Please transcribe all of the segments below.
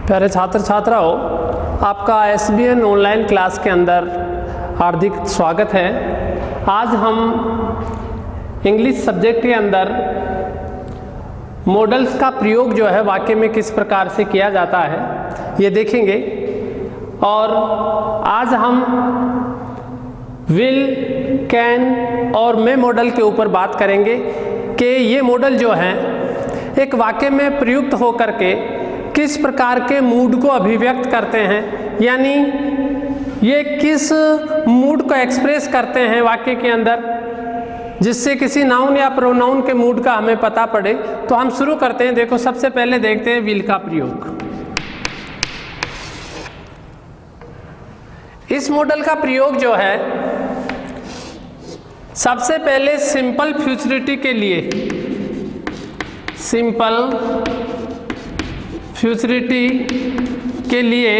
प्यारे छात्र छात्राओं, आपका SBN ऑनलाइन क्लास के अंदर हार्दिक स्वागत है। आज हम इंग्लिश सब्जेक्ट के अंदर मॉडल्स का प्रयोग जो है वाक्य में किस प्रकार से किया जाता है ये देखेंगे। और आज हम विल, कैन और मे मॉडल के ऊपर बात करेंगे कि ये मॉडल जो है एक वाक्य में प्रयुक्त होकर के किस प्रकार के मूड को अभिव्यक्त करते हैं, यानी ये किस मूड को एक्सप्रेस करते हैं वाक्य के अंदर, जिससे किसी नाउन या प्रोनाउन के मूड का हमें पता पड़े। तो हम शुरू करते हैं। देखो, सबसे पहले देखते हैं विल का प्रयोग। इस मॉडल का प्रयोग जो है सबसे पहले सिंपल फ्यूचरिटी के लिए, सिंपल फ्यूचरिटी के लिए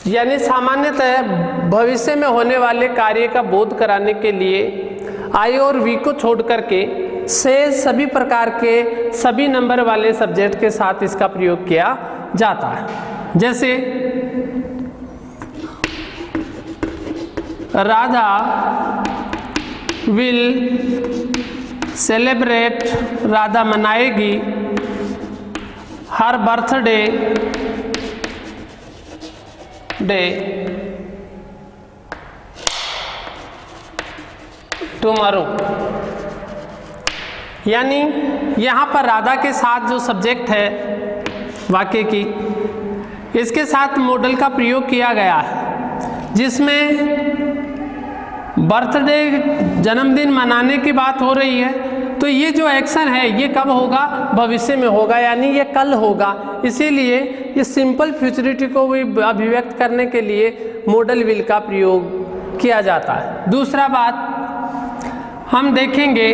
यानी सामान्यतः भविष्य में होने वाले कार्य का बोध कराने के लिए आई और वी को छोड़ करके से सभी प्रकार के सभी नंबर वाले सब्जेक्ट के साथ इसका प्रयोग किया जाता है। जैसे राधा विल सेलिब्रेट, राधा मनाएगी हर बर्थडे डे टुमारो। यानी यहाँ पर राधा के साथ जो सब्जेक्ट है वाक्य की, इसके साथ मॉडल का प्रयोग किया गया है, जिसमें बर्थडे जन्मदिन मनाने की बात हो रही है। तो ये जो एक्शन है ये कब होगा? भविष्य में होगा, यानी ये कल होगा। इसीलिए ये सिंपल फ्यूचरिटी को भी अभिव्यक्त करने to लिए मॉडल विल का प्रयोग किया जाता है। दूसरा बात हम देखेंगे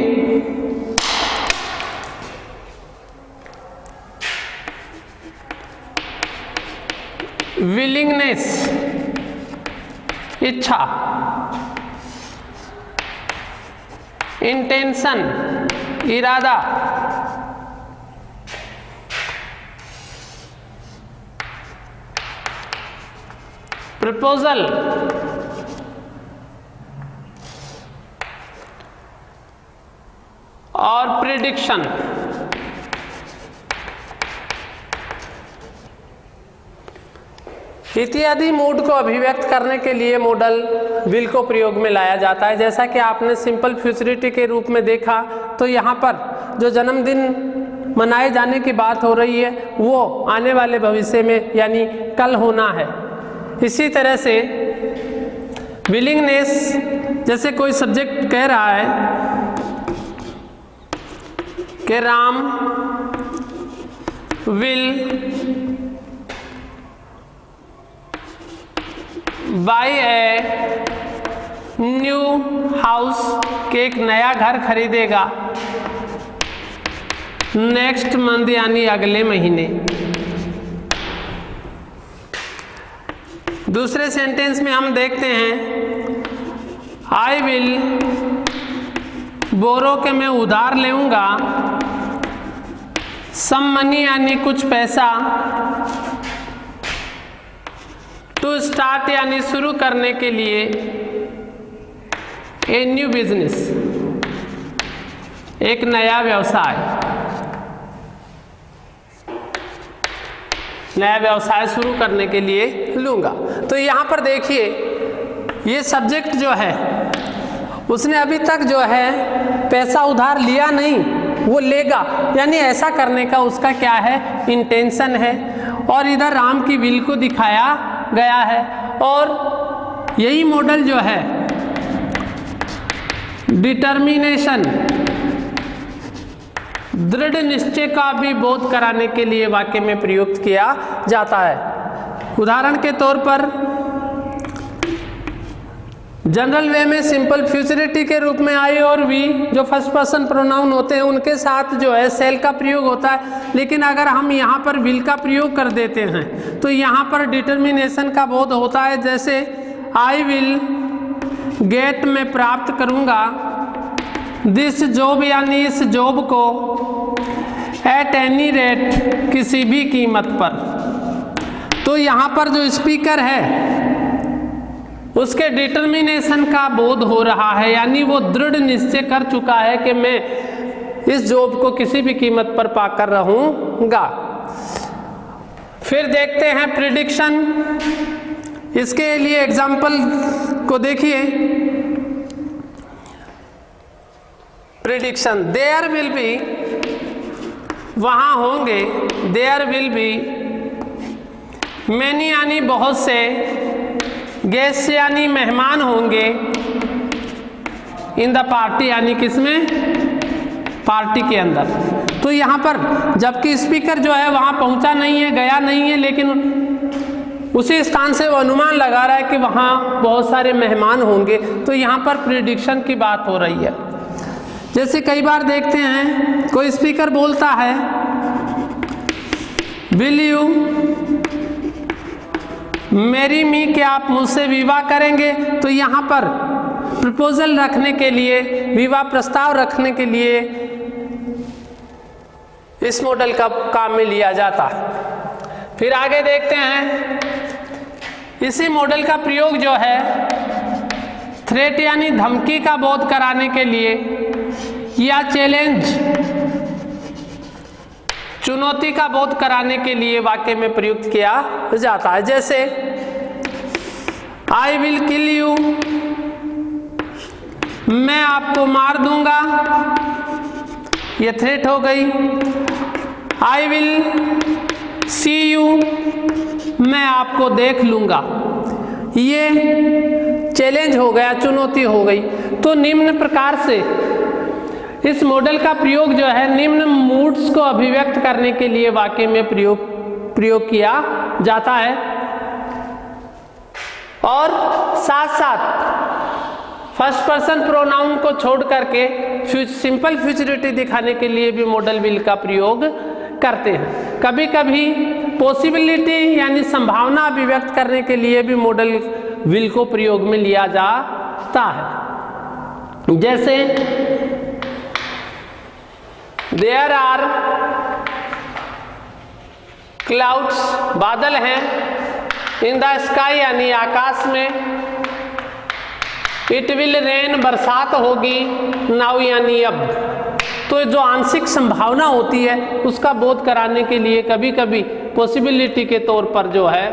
विलिंगनेस, इच्छा, इंटेंशन, इरादा, प्रपोजल, और प्रिडिक्शन। इत्यादि मूड को अभिव्यक्त करने के लिए मॉडल विल को प्रयोग में लाया जाता है। जैसा कि आपने सिंपल फ्यूचरिटी के रूप में देखा, तो यहाँ पर जो जन्मदिन मनाए जाने की बात हो रही है वो आने वाले भविष्य में यानी कल होना है। इसी तरह से विलिंगनेस, जैसे कोई सब्जेक्ट कह रहा है कि Ram will buy a new house, के एक नया घर खरीदेगा नेक्स्ट मंथ यानी अगले महीने। दूसरे सेंटेंस में हम देखते हैं आई विल बोरो, के मैं उधार लेऊंगा सम मनी यानी कुछ पैसा, टू स्टार्ट यानी शुरू करने के लिए ए न्यू बिजनेस, एक नया व्यवसाय, नया व्यवसाय शुरू करने के लिए लूंगा। तो यहाँ पर देखिए ये सब्जेक्ट जो है उसने अभी तक जो है पैसा उधार लिया नहीं, वो लेगा, यानी ऐसा करने का उसका क्या है? इंटेंशन है। और इधर राम की विल को दिखाया गया है। और यही मॉडल जो है डिटर्मिनेशन, दृढ़ निश्चय का भी बोध कराने के लिए वाक्य में प्रयुक्त किया जाता है। उदाहरण के तौर पर जनरल वे में सिंपल फ्यूचरिटी के रूप में आई और वी जो फर्स्ट पर्सन प्रोनाउन होते हैं उनके साथ जो है सेल का प्रयोग होता है। लेकिन अगर हम यहाँ पर विल का प्रयोग कर देते हैं तो यहाँ पर डिटर्मिनेशन का बोध होता है। जैसे आई विल गेट में प्राप्त करूँगा दिस जॉब, यानी इस जॉब को एट एनी रेट, किसी भी कीमत पर। तो यहाँ पर जो स्पीकर है उसके डिटर्मिनेशन का बोध हो रहा है, यानी वो दृढ़ निश्चय कर चुका है कि मैं इस जॉब को किसी भी कीमत पर पाकर रहूंगा। फिर देखते हैं प्रिडिक्शन। इसके लिए एग्जाम्पल को देखिए। प्रिडिक्शन, देयर विल बी, वहां होंगे, देयर विल बी मैनी यानी बहुत से, गेस्ट यानी मेहमान होंगे, इन द पार्टी यानी किसमें, पार्टी के अंदर। तो यहाँ पर जबकि स्पीकर जो है वहाँ पहुँचा नहीं है, गया नहीं है, लेकिन उसी स्थान से वो अनुमान लगा रहा है कि वहाँ बहुत सारे मेहमान होंगे। तो यहाँ पर प्रिडिक्शन की बात हो रही है। जैसे कई बार देखते हैं कोई स्पीकर बोलता है विल यू मैरी मी, क्या आप मुझसे विवाह करेंगे। तो यहाँ पर प्रपोजल रखने के लिए, विवाह प्रस्ताव रखने के लिए इस मॉडल का काम में लिया जाता है। फिर आगे देखते हैं, इसी मॉडल का प्रयोग जो है थ्रेट यानी धमकी का बोध कराने के लिए या चैलेंज, चुनौती का बोध कराने के लिए वाक्य में प्रयुक्त किया जाता है। जैसे आई विल किल यू, मैं आपको मार दूंगा, ये थ्रेट हो गई। आई विल सी यू, मैं आपको देख लूंगा, ये चैलेंज हो गया, चुनौती हो गई। तो निम्न प्रकार से इस मॉडल का प्रयोग जो है निम्न मूड्स को अभिव्यक्त करने के लिए वाक्य में प्रयोग किया जाता है। और साथ साथ फर्स्ट पर्सन प्रोनाउन को छोड़ करके सिंपल फ्यूचरिटी दिखाने के लिए भी मॉडल विल का प्रयोग करते हैं। कभी कभी पॉसिबिलिटी यानी संभावना अभिव्यक्त करने के लिए भी मॉडल विल को प्रयोग में लिया जाता है। जैसे देयर आर क्लाउड्स, बादल हैं, इन द स्काई यानी आकाश में, इट विल रेन, बरसात होगी, नाउ यानी अब। तो जो आंशिक संभावना होती है उसका बोध कराने के लिए कभी कभी पॉसिबिलिटी के तौर पर जो है,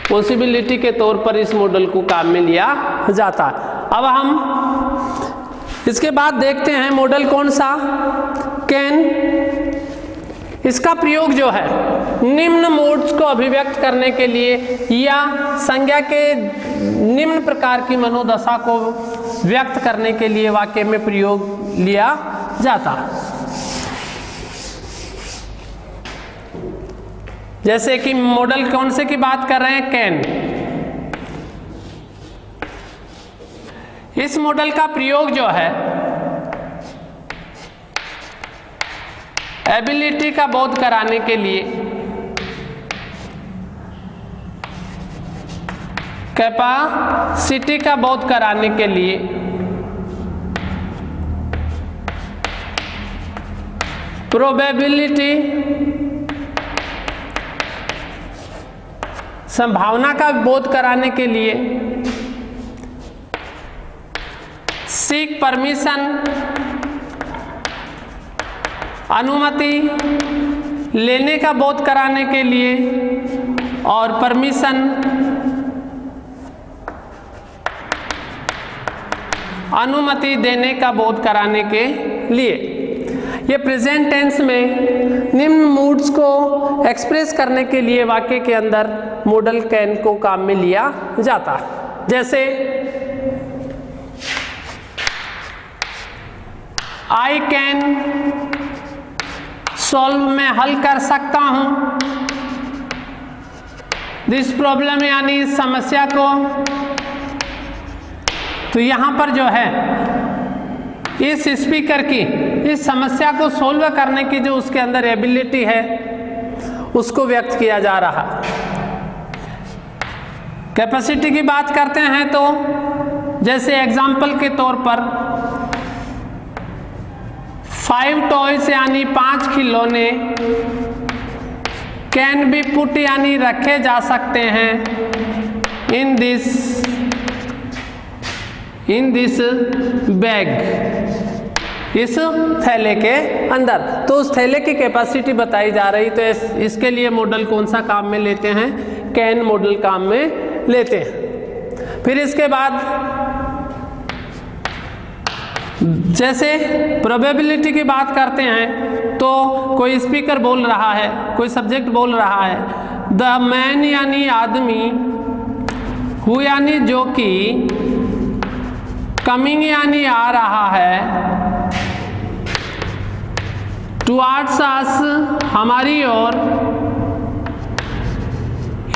पॉसिबिलिटी के तौर पर इस मॉडल को काम में लिया जाता है। अब हम इसके बाद देखते हैं मॉडल कौन सा, कैन। इसका प्रयोग जो है निम्न मोड्स को अभिव्यक्त करने के लिए या संज्ञा के निम्न प्रकार की मनोदशा को व्यक्त करने के लिए वाक्य में प्रयोग लिया जाता है। जैसे कि मॉडल कौन से की बात कर रहे हैं, कैन। इस मॉडल का प्रयोग जो है एबिलिटी का बोध कराने के लिए, कैपेसिटी का बोध कराने के लिए, प्रोबेबिलिटी संभावना का बोध कराने के लिए, सीक परमिशन अनुमति लेने का बोध कराने के लिए, और परमिशन अनुमति देने का बोध कराने के लिए। ये प्रेजेंट टेंस में निम्न मूड्स को एक्सप्रेस करने के लिए वाक्य के अंदर मॉडल कैन को काम में लिया जाता है। जैसे आई कैन सॉल्व, मैं हल कर सकता हूं दिस प्रॉब्लम यानी इस समस्या को। तो यहां पर जो है इस स्पीकर की इस समस्या को सोल्व करने की जो उसके अंदर एबिलिटी है उसको व्यक्त किया जा रहा। कैपेसिटी की बात करते हैं तो जैसे एग्जाम्पल के तौर पर 5 टॉयज यानी 5 खिलौने कैन बी पुट यानी रखे जा सकते हैं इन दिस बैग, इस थैले के अंदर। तो उस थैले की कैपेसिटी बताई जा रही, तो इसके लिए मॉडल कौन सा काम में लेते हैं, कैन मॉडल काम में लेते हैं। फिर इसके बाद जैसे प्रोबेबिलिटी की बात करते हैं, तो कोई स्पीकर बोल रहा है, कोई सब्जेक्ट बोल रहा है, द मैन यानी आदमी, हु यानी जो कि, कमिंग यानी आ रहा है, टुवार्ड्स अस हमारी ओर,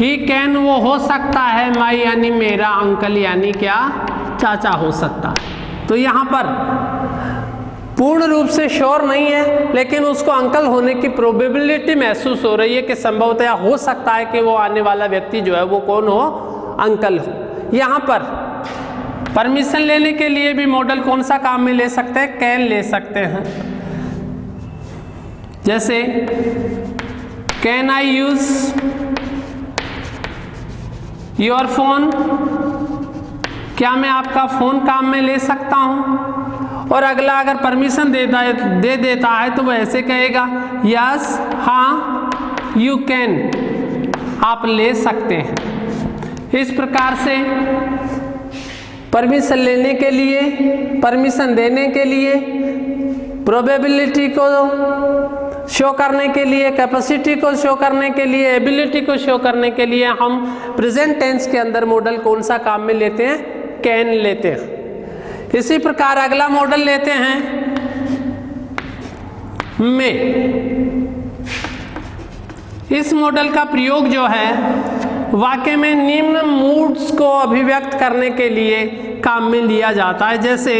ही कैन वो हो सकता है, माई यानी मेरा, अंकल यानी क्या, चाचा हो सकता है। तो यहाँ पर पूर्ण रूप से श्योर नहीं है, लेकिन उसको अंकल होने की प्रोबेबिलिटी महसूस हो रही है कि संभवतः हो सकता है कि वो आने वाला व्यक्ति जो है वो कौन हो, अंकल हो। यहाँ पर परमिशन लेने के लिए भी मॉडल कौन सा काम में ले सकते हैं, कैन ले सकते हैं। जैसे can I use your phone, क्या मैं आपका फोन काम में ले सकता हूं। और अगला अगर परमिशन दे देता है तो वह ऐसे कहेगा, यस, हाँ, यू कैन, आप ले सकते हैं। इस प्रकार से परमिशन लेने के लिए, परमिशन देने के लिए, प्रोबेबिलिटी को शो करने के लिए, कैपेसिटी को शो करने के लिए, एबिलिटी को शो करने के लिए हम प्रेजेंट टेंस के अंदर मॉडल कौन सा काम में लेते हैं, कैन लेते हैं। इसी प्रकार अगला मॉडल लेते हैं मे। इस मॉडल का प्रयोग जो है वाक्य में निम्न मूड्स को अभिव्यक्त करने के लिए काम में लिया जाता है। जैसे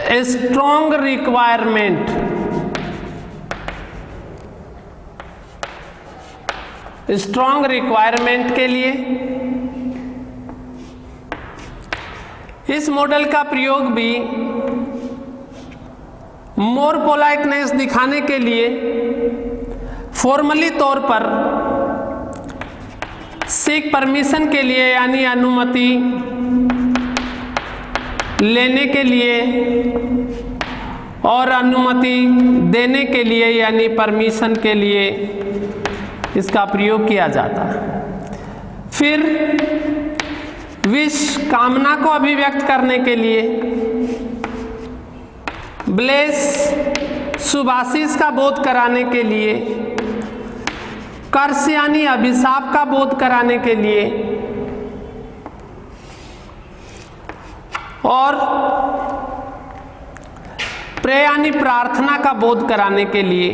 a strong requirement, strong requirement के लिए इस मॉडल का प्रयोग भी मोर पोलाइटनेस दिखाने के लिए फॉर्मली तौर पर सीक परमिशन के लिए यानी अनुमति लेने के लिए और अनुमति देने के लिए यानी परमिशन के लिए इसका प्रयोग किया जाता है। फिर विश कामना को अभिव्यक्त करने के लिए ब्लेस शुभाशीष का बोध कराने के लिए, कर्स यानी अभिशाप का बोध कराने के लिए और प्रे यानी प्रार्थना का बोध कराने के लिए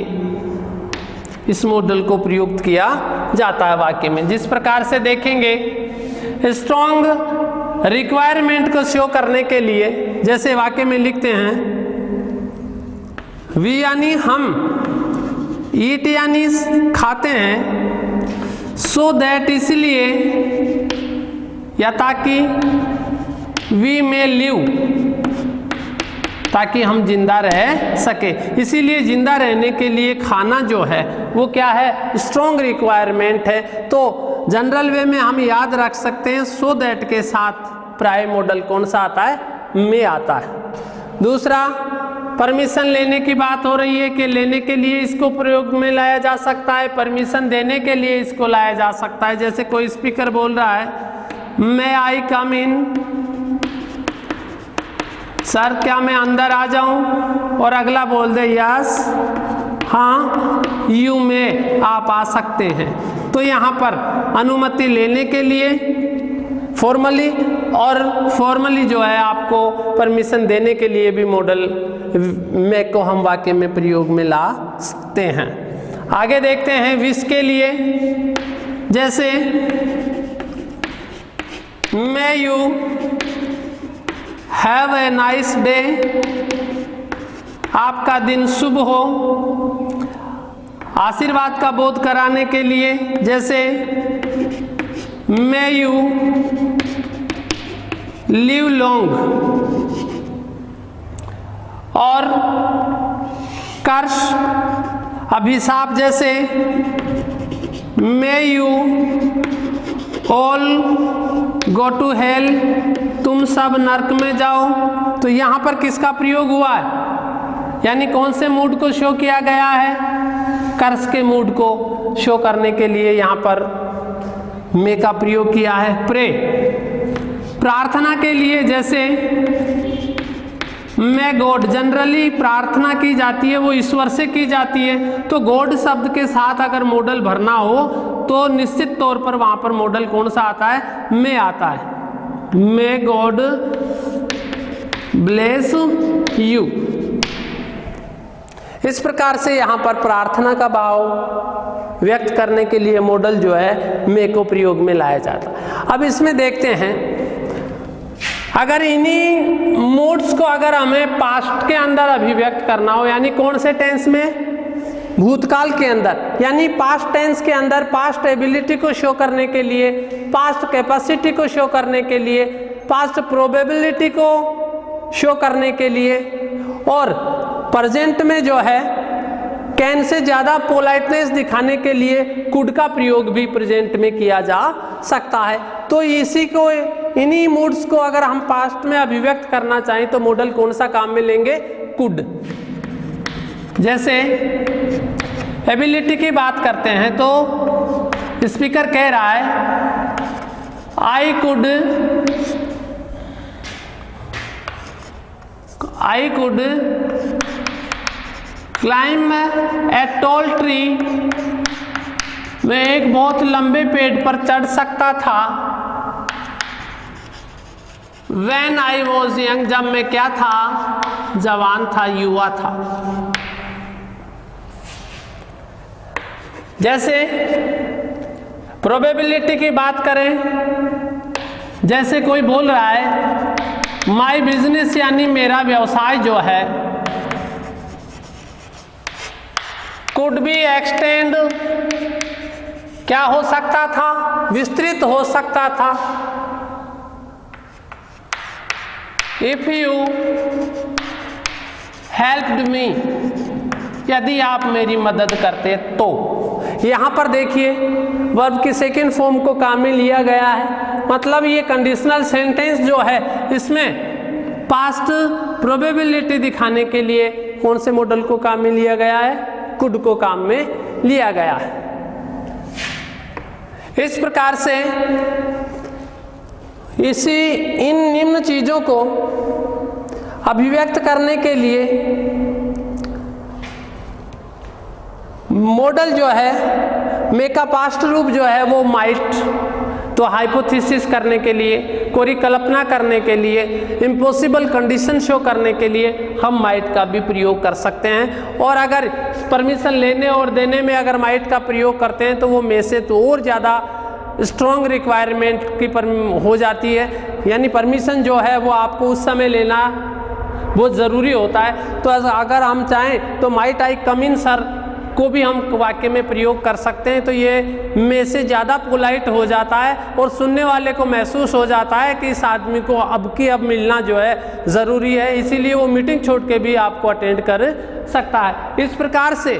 इस मॉडल को प्रयुक्त किया जाता है वाक्य में। जिस प्रकार से देखेंगे स्ट्रॉन्ग रिक्वायरमेंट को शो करने के लिए जैसे वाक्य में लिखते हैं वी यानी हम, ईट यानी खाते हैं, सो दैट इसलिए या ताकि, वी में लिव ताकि हम जिंदा रह सके। इसीलिए जिंदा रहने के लिए खाना जो है वो क्या है, स्ट्रॉन्ग रिक्वायरमेंट है। तो जनरल वे में हम याद रख सकते हैं सो दैट के साथ प्राय मॉडल कौन सा आता है, में आता है। दूसरा परमिशन लेने की बात हो रही है कि लेने के लिए इसको प्रयोग में लाया जा सकता है, परमिशन देने के लिए इसको लाया जा सकता है। जैसे कोई स्पीकर बोल रहा है मे आई कम इन, सर क्या मैं अंदर आ जाऊं, और अगला बोल दे यस, हाँ, यू में, आप आ सकते हैं। तो यहाँ पर अनुमति लेने के लिए फॉर्मली और फॉर्मली जो है आपको परमिशन देने के लिए भी मॉडल में को हम वाक्य में प्रयोग में ला सकते हैं। आगे देखते हैं विश के लिए। जैसे may you have a nice day, आपका दिन शुभ हो, आशीर्वाद का बोध कराने के लिए। जैसे मे यू लिव लॉन्ग, और कर्ष अभिशाप जैसे may you all go to hell, तुम सब नर्क में जाओ। तो यहाँ पर किसका प्रयोग हुआ है, यानी कौन से मूड को शो किया गया है, कर्ष के मूड को शो करने के लिए यहाँ पर मे का प्रयोग किया है। प्रे प्रार्थना के लिए, जैसे मैं गॉड, जनरली प्रार्थना की जाती है वो ईश्वर से की जाती है, तो गॉड शब्द के साथ अगर मॉडल भरना हो तो निश्चित तौर पर वहां पर मॉडल कौन सा आता है, मे आता है। May God bless you. इस प्रकार से यहाँ पर प्रार्थना का भाव व्यक्त करने के लिए मॉडल जो है मे को प्रयोग में लाया जाता है। अब इसमें देखते हैं, अगर इन्हीं मूड्स को अगर हमें पास्ट के अंदर अभिव्यक्त करना हो, यानी कौन से टेंस में, भूतकाल के अंदर, यानी पास्ट टेंस के अंदर पास्ट एबिलिटी को शो करने के लिए, पास्ट कैपेसिटी को शो करने के लिए, पास्ट प्रोबेबिलिटी को शो करने के लिए, और प्रेजेंट में जो है कैन से ज़्यादा पोलाइटनेस दिखाने के लिए कुड का प्रयोग भी प्रेजेंट में किया जा सकता है। तो इसी को, इन्हीं मूड्स को अगर हम पास्ट में अभिव्यक्त करना चाहें तो मॉडल कौन सा काम में लेंगे, कुड। जैसे एबिलिटी की बात करते हैं तो स्पीकर कह रहा है I could climb a tall tree, मैं एक बहुत लंबे पेड़ पर चढ़ सकता था। When I was young, जब मैं क्या था, जवान था, युवा था। जैसे प्रोबेबिलिटी की बात करें, जैसे कोई बोल रहा है माई बिजनेस, यानी मेरा व्यवसाय जो है, कुड बी एक्सटेंड, क्या हो सकता था, विस्तृत हो सकता था। इफ यू हेल्प्ड मी, यदि आप मेरी मदद करते तो। यहाँ पर देखिए वर्ब की सेकेंड फॉर्म को काम में लिया गया है, मतलब ये कंडीशनल सेंटेंस जो है इसमें पास्ट प्रोबेबिलिटी दिखाने के लिए कौन से मॉडल को काम में लिया गया है, कुड को काम में लिया गया है। इस प्रकार से इन निम्न चीजों को अभिव्यक्त करने के लिए मॉडल जो है मे का पास्ट रूप जो है वो माइट, तो हाइपोथेसिस करने के लिए, कोई कल्पना करने के लिए, इम्पॉसिबल कंडीशन शो करने के लिए हम माइट का भी प्रयोग कर सकते हैं। और अगर परमिशन लेने और देने में अगर माइट का प्रयोग करते हैं तो वो मे से तो और ज़्यादा स्ट्रॉन्ग रिक्वायरमेंट की हो जाती है, यानी परमिशन जो है वो आपको उस समय लेना बहुत ज़रूरी होता है। तो अगर हम चाहें तो might I come in sir को भी हम वाक्य में प्रयोग कर सकते हैं, तो ये में से ज़्यादा पोलाइट हो जाता है और सुनने वाले को महसूस हो जाता है कि इस आदमी को अब मिलना जो है ज़रूरी है, इसीलिए वो मीटिंग छोड़ के भी आपको अटेंड कर सकता है। इस प्रकार से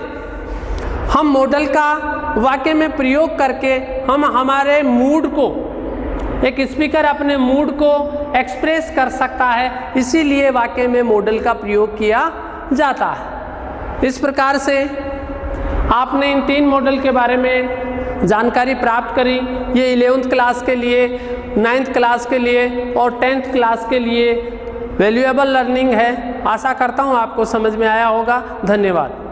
हम मॉडल का वाक्य में प्रयोग करके हम हमारे मूड को, एक स्पीकर अपने मूड को एक्सप्रेस कर सकता है, इसीलिए वाक्य में मॉडल का प्रयोग किया जाता है। इस प्रकार से आपने इन 3 मॉडल के बारे में जानकारी प्राप्त करी। ये 11th क्लास के लिए, 9th क्लास के लिए और 10th क्लास के लिए वैल्यूएबल लर्निंग है। आशा करता हूँ आपको समझ में आया होगा। धन्यवाद।